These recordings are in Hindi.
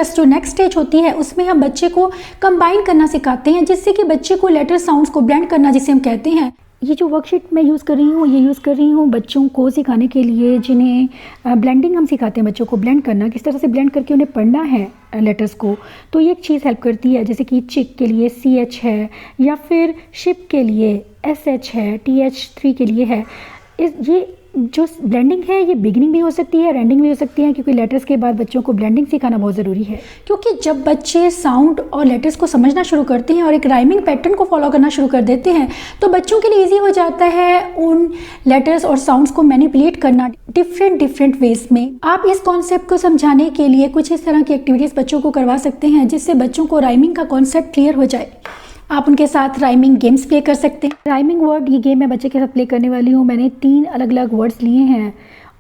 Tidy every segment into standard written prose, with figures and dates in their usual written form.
प्रोसेस जो नेक्स्ट स्टेज होती है उसमें हम बच्चे को कंबाइन करना सिखाते हैं, जिससे कि बच्चे को लेटर साउंड्स को ब्लेंड करना जिसे हम कहते हैं। ये जो वर्कशीट मैं यूज़ कर रही हूँ, ये यूज़ कर रही हूँ बच्चों को सिखाने के लिए, जिन्हें ब्लेंडिंग हम सिखाते हैं, बच्चों को ब्लेंड करना, किस तरह से ब्लेंड करके उन्हें पढ़ना है लेटर्स को। तो ये एक चीज़ हेल्प करती है, जैसे कि चिक के लिए CH है, या फिर शिप के लिए SH है, TH3 के लिए है। ये जो ब्लेंडिंग है ये बिगिनिंग भी हो सकती है, एंडिंग भी हो सकती है, क्योंकि लेटर्स के बाद बच्चों को ब्लेंडिंग सिखाना बहुत ज़रूरी है। क्योंकि जब बच्चे साउंड और लेटर्स को समझना शुरू करते हैं और एक राइमिंग पैटर्न को फॉलो करना शुरू कर देते हैं, तो बच्चों के लिए ईजी हो जाता है उन लेटर्स और साउंड्स को मैनिपुलेट करना डिफरेंट वेज में। आप इस कॉन्सेप्ट को समझाने के लिए कुछ इस तरह की एक्टिविटीज़ बच्चों को करवा सकते हैं, जिससे बच्चों को राइमिंग का कॉन्सेप्ट क्लियर हो जाए। आप उनके साथ राइमिंग गेम्स प्ले कर सकते हैं। राइमिंग वर्ड, ये गेम मैं बच्चे के साथ प्ले करने वाली हूँ। मैंने 3 अलग अलग वर्ड्स लिए हैं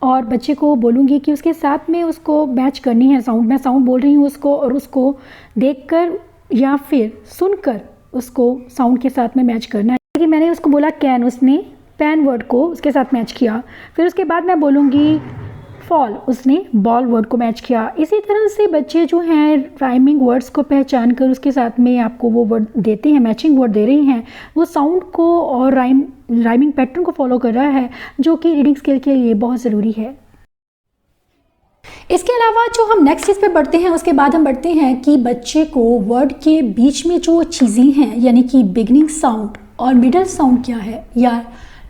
और बच्चे को बोलूँगी कि उसके साथ में उसको मैच करनी है साउंड। मैं साउंड बोल रही हूँ उसको, और उसको देखकर या फिर सुनकर उसको साउंड के साथ में मैच करना है। कि मैंने उसको बोला कैन, उसने पैन वर्ड को उसके साथ मैच किया। फिर उसके बाद मैं बोलूँगी फॉल, उसने बॉल वर्ड को मैच किया। इसी तरह से बच्चे जो हैं राइमिंग वर्ड्स को पहचान कर उसके साथ में आपको वो वर्ड देते हैं, मैचिंग वर्ड दे रही हैं, वो साउंड को और राइमिंग पैटर्न को फॉलो कर रहा है, जो कि रीडिंग स्किल के लिए बहुत ज़रूरी है। इसके अलावा जो हम नेक्स्ट चीज़ पे बढ़ते हैं, उसके बाद हम बढ़ते हैं कि बच्चे को वर्ड के बीच में जो चीज़ें हैं, यानी कि बिगनिंग साउंड और मिडल साउंड क्या है, या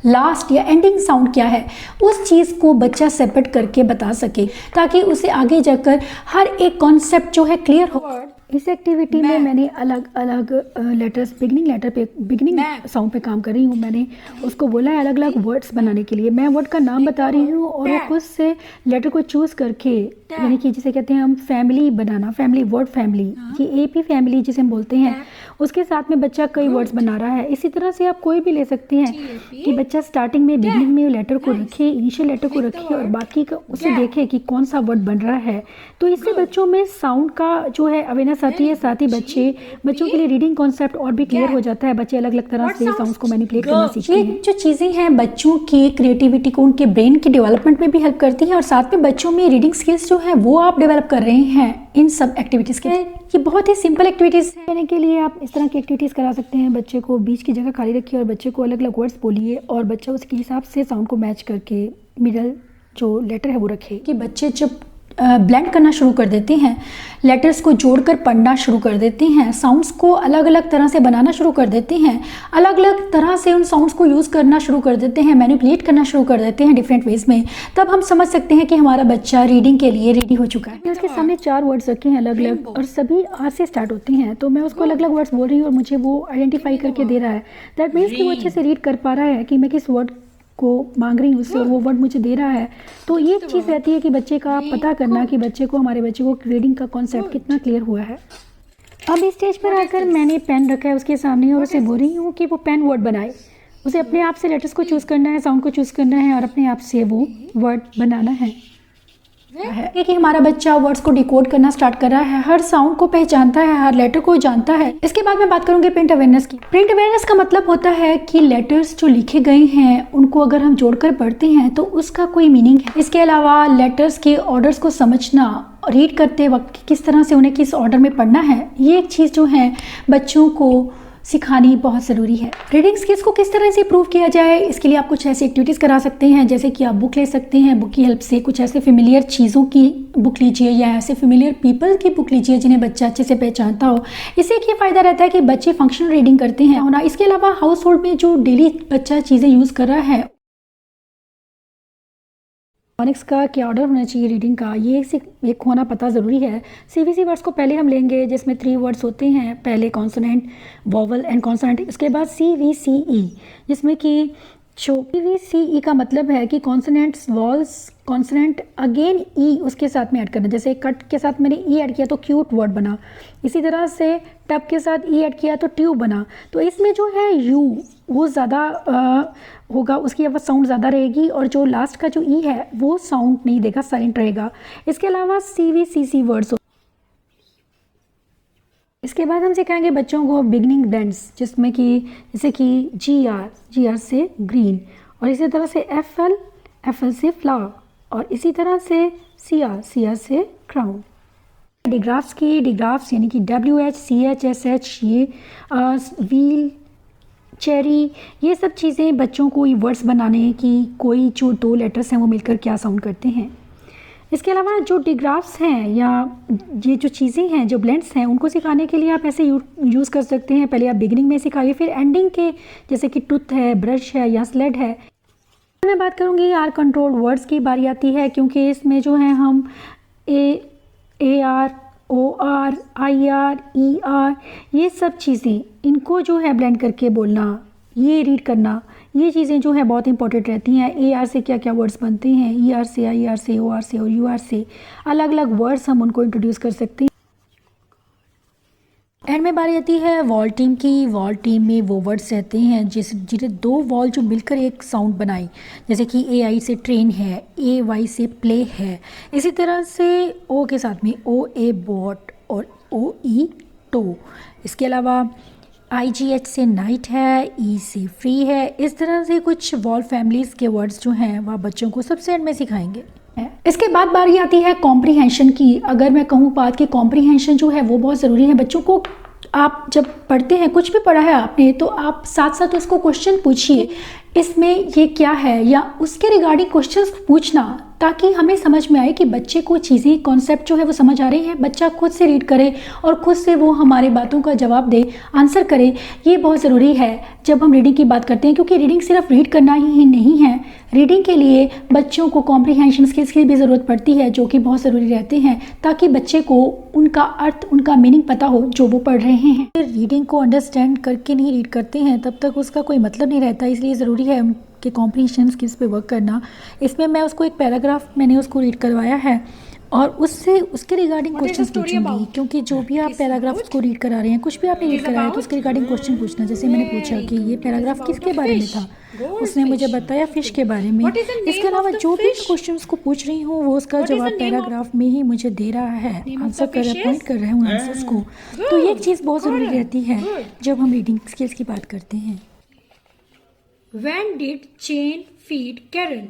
लास्ट या एंडिंग साउंड क्या है, उस चीज़ को बच्चा सेपरेट करके बता सके, ताकि उसे आगे जाकर हर एक कॉन्सेप्ट जो है क्लियर हो। इस एक्टिविटी में मैंने अलग अलग लेटर्स, बिगनिंग साउंड पे काम कर रही हूँ। मैंने उसको बोला है अलग अलग वर्ड्स बनाने के लिए। मैं वर्ड का नाम बता रही हूँ और वो खुद से लेटर को चूज़ करके, यानी कि जिसे कहते हैं हम फैमिली बनाना, फैमिली वर्ड फैमिली, ये AP फैमिली जिसे हम बोलते हैं, उसके साथ में बच्चा कई वर्ड्स बना रहा है। इसी तरह से आप कोई भी ले सकते हैं कि बच्चा स्टार्टिंग में बिगनिंग में लेटर को रखे, इनिशियल लेटर को रखे, और बाकी का उसे देखे कि कौन सा वर्ड बन रहा है। तो इससे बच्चों में साउंड का जो है अवेयरनेस आती है, साथ ही बच्चों के लिए रीडिंग कॉन्सेप्ट और भी क्लियर हो जाता है। बच्चे अलग अलग तरह से साउंड्स को मैनिपुलेट करना सीखते हैं। जो चीज़ें हैं बच्चों की क्रिएटिविटी को, उनके ब्रेन के डेवलपमेंट में भी हेल्प करती हैं, और साथ में बच्चों में रीडिंग स्किल्स जो है वो आप डेवलप कर रहे हैं इन सब एक्टिविटीज़ के। ये बहुत ही सिंपल एक्टिविटीज़ करने के लिए आप इस तरह की एक्टिविटीज़ करा सकते हैं। बच्चे को बीच की जगह खाली रखिए और बच्चे को अलग अलग वर्ड्स बोलिए, और बच्चा उसके हिसाब से साउंड को मैच करके मिडल जो लेटर है वो रखे। कि बच्चे जब ब्लेंड करना शुरू कर देते हैं, लेटर्स को जोड़कर पढ़ना शुरू कर देते हैं, साउंड्स को अलग अलग तरह से बनाना शुरू कर देते हैं, अलग अलग तरह से उन साउंड्स को यूज़ करना शुरू कर देते हैं, मैनिपुलेट करना शुरू कर देते हैं डिफरेंट वेज में, तब हम समझ सकते हैं कि हमारा बच्चा रीडिंग के लिए रेडी हो चुका है। उसके सामने 4 वर्ड्स रखे हैं अलग अलग, और सभी R से स्टार्ट होते हैं। तो मैं उसको अलग अलग वर्ड्स बोल रही हूँ और मुझे वो आइडेंटिफाई करके दे रहा है। दैट मीन्स कि वो अच्छे से रीड कर पा रहा है कि मैं किस वर्ड को मांग रही हूँ उससे, और वो वर्ड मुझे दे रहा है। तो ये एक चीज़ रहती है कि बच्चे का पता करना कि हमारे बच्चे को रीडिंग का कॉन्सेप्ट कितना क्लियर हुआ है। अब इस स्टेज पर आकर मैंने पेन रखा है उसके सामने, और उसे बोल रही हूँ कि वो पेन वर्ड बनाए। उसे अपने आप से लेटर्स को चूज़ करना है, साउंड को चूज़ करना है, और अपने आप से वो वर्ड बनाना है। कि हमारा बच्चा वर्ड्स को डिकोड करना स्टार्ट कर रहा है, हर साउंड को पहचानता है, हर लेटर को जानता है। इसके बाद मैं बात करूंगी प्रिंट अवेयरनेस की। प्रिंट अवेयरनेस का मतलब होता है कि लेटर्स जो लिखे गए हैं उनको अगर हम जोड़कर पढ़ते हैं तो उसका कोई मीनिंग है। इसके अलावा लेटर्स के ऑर्डर्स को समझना, रीड करते वक्त किस तरह से उन्हें किस ऑर्डर में पढ़ना है, ये एक चीज़ जो है बच्चों को सिखानी बहुत ज़रूरी है। रीडिंग स्किल्स को किस तरह से इंप्रूव किया जाए, इसके लिए आप कुछ ऐसी एक्टिविटीज़ करा सकते हैं, जैसे कि आप बुक ले सकते हैं। बुक की हेल्प से कुछ ऐसे फेमिलियर चीज़ों की बुक लीजिए, या ऐसे फेमिलियर पीपल की बुक लीजिए जिन्हें बच्चा अच्छे से पहचानता हो। इससे एक ये फ़ायदा रहता है कि बच्चे फंक्शनल रीडिंग करते हैं होना। इसके अलावा हाउस होल्ड में जो डेली बच्चा चीज़ें यूज़ कर रहा है, फोनिक्स का क्या ऑर्डर होना चाहिए रीडिंग का, ये एक होना पता ज़रूरी है। CVC वर्ड्स को पहले हम लेंगे, जिसमें 3 वर्ड्स होते हैं। पहले कॉन्सोनेंट, वोवल एंड कॉन्सोनेंट। उसके बाद CVCE, जिसमें कि CVCE का मतलब है कि कॉन्सोनेंट्स, वॉल्स, कॉन्सोनेंट अगेन ई उसके साथ में ऐड करना। जैसे कट के साथ मैंने ई ऐड किया तो क्यूट वर्ड बना, इसी तरह से टब के साथ ई ऐड किया तो ट्यूब बना। तो इसमें जो है यू वो ज़्यादा होगा, उसकी आवाज़ साउंड ज़्यादा रहेगी, और जो लास्ट का जो ई है वो साउंड नहीं देगा, साइलेंट रहेगा। इसके अलावा CVCC वर्ड्स। इसके बाद हम सिखाएंगे बच्चों को बिगनिंग ब्लेंड्स, जिसमें कि जैसे कि GR से ग्रीन, और इसी तरह से FL से फ्लावर, और इसी तरह से CR से क्राउन। डिग्राफ्स यानी कि WHCHSH, ये व्हील, चेरी, ये सब चीज़ें बच्चों को वर्ड्स बनाने की कोई जो दो लेटर्स हैं वो मिलकर क्या साउंड करते हैं। इसके अलावा जो डिग्राफ्स हैं या ये जो चीज़ें हैं, जो ब्लेंड्स हैं, उनको सिखाने के लिए आप ऐसे यूज़ कर सकते हैं। पहले आप बिगिनिंग में सिखाइए, फिर एंडिंग के जैसे कि टूथ है, ब्रश है या स्लेड है। मैं बात करूँगी आर कंट्रोल्ड वर्ड्स की बारी आती है, क्योंकि इसमें जो है हम AR, OR, IR, ER, ये सब चीज़ें, इनको जो है ब्लेंड करके बोलना, ये रीड करना, ये चीज़ें जो है बहुत इंपॉर्टेंट रहती हैं। AR से क्या क्या वर्ड्स बनते हैं, ER से, IR से, OR से और UR से अलग अलग वर्ड्स हम उनको इंट्रोड्यूस कर सकते हैं। एंड में बारी आती है वॉल टीम की। वॉल टीम में वो वर्ड्स रहते हैं जिन्हें दो वॉल जो मिलकर एक साउंड बनाई, जैसे कि AI से ट्रेन है, AY से प्ले है, इसी तरह से O के साथ में OA बॉट और OE टो। इसके अलावा IGH से नाइट है, E से फ्री है। इस तरह से कुछ वॉल फैमिलीज़ के वर्ड्स जो हैं वह बच्चों को सबसे एंड में सिखाएंगे। इसके बाद बारी आती है कॉम्प्रीहेंशन की। अगर मैं कहूँ बात कि कॉम्प्रीहेंशन जो है वो बहुत ज़रूरी है बच्चों को। आप जब पढ़ते हैं, कुछ भी पढ़ा है आपने, तो आप साथ साथ उसको क्वेश्चन पूछिए, इसमें ये क्या है, या उसके रिगार्डिंग क्वेश्चंस पूछना, ताकि हमें समझ में आए कि बच्चे को चीज़ें, कॉन्सेप्ट जो है वो समझ आ रही है। बच्चा खुद से रीड करे और खुद से वो हमारे बातों का जवाब दे, आंसर करे। ये बहुत ज़रूरी है जब हम रीडिंग की बात करते हैं, क्योंकि रीडिंग सिर्फ रीड करना ही नहीं है। रीडिंग के लिए बच्चों को कॉम्प्रीहेंशन स्किल्स की भी ज़रूरत पड़ती है, जो कि बहुत ज़रूरी रहते हैं, ताकि बच्चे को उनका अर्थ, उनका मीनिंग पता हो जो वो पढ़ रहे हैं। रीडिंग को अंडरस्टैंड करके नहीं रीड करते हैं तब तक उसका कोई मतलब नहीं रहता, इसलिए ज़रूरी है कि कॉम्प्रीहेंशन स्किल्स पे वर्क करना। इसमें मैं उसको एक पैराग्राफ मैंने उसको रीड करवाया है और उससे उसके रिगार्डिंग क्वेश्चन पूछूंगी, क्योंकि जो भी आप पैराग्राफ उसको रीड करा रहे हैं, कुछ भी आपने रीड कराया तो उसके रिगार्डिंग क्वेश्चन पूछना। जैसे मैंने पूछा कि ये पैराग्राफ किसके बारे में था, उसने मुझे बताया फिश के बारे में। इसके अलावा जो भी क्वेश्चन उसको पूछ रही हूँ वो उसका जवाब पैराग्राफ में ही मुझे दे रहा है, आंसर कर रहा है, पॉइंट कर रहे हैं उन आंसर्स को। तो ये एक चीज़ बहुत ज़रूरी रहती है जब हम रीडिंग स्किल्स की बात करते हैं। When did Jane feed Karen?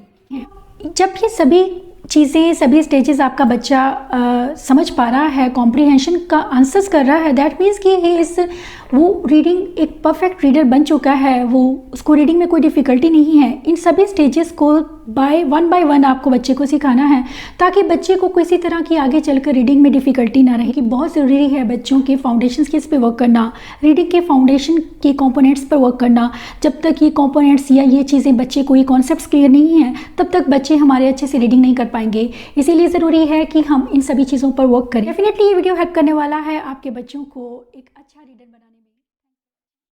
जब ये सभी चीज़ें, सभी स्टेजेस आपका बच्चा समझ पा रहा है, कॉम्प्रीहेंशन का आंसर्स कर रहा है, दैट मीन्स कि वो रीडिंग एक परफेक्ट रीडर बन चुका है, वो उसको रीडिंग में कोई डिफ़िकल्टी नहीं है। इन सभी स्टेजेस को बाय वन आपको बच्चे को सिखाना है, ताकि बच्चे को किसी तरह की आगे चलकर रीडिंग में डिफ़िकल्टी ना रहे। कि बहुत ज़रूरी है बच्चों के फाउंडेशन स्किल्स पे वर्क करना, रीडिंग के फाउंडेशन के कंपोनेंट्स पर वर्क करना। जब तक ये कंपोनेंट्स या ये चीज़ें बच्चे को, ये कॉन्सेप्ट्स क्लियर नहीं हैं, तब तक बच्चे हमारे अच्छे से रीडिंग नहीं कर पाएंगे। इसीलिए ज़रूरी है कि हम इन सभी चीज़ों पर वर्क करें। डेफिनेटली ये वीडियो हेल्प करने वाला है आपके बच्चों को एक अच्छा रीडर बनाने में।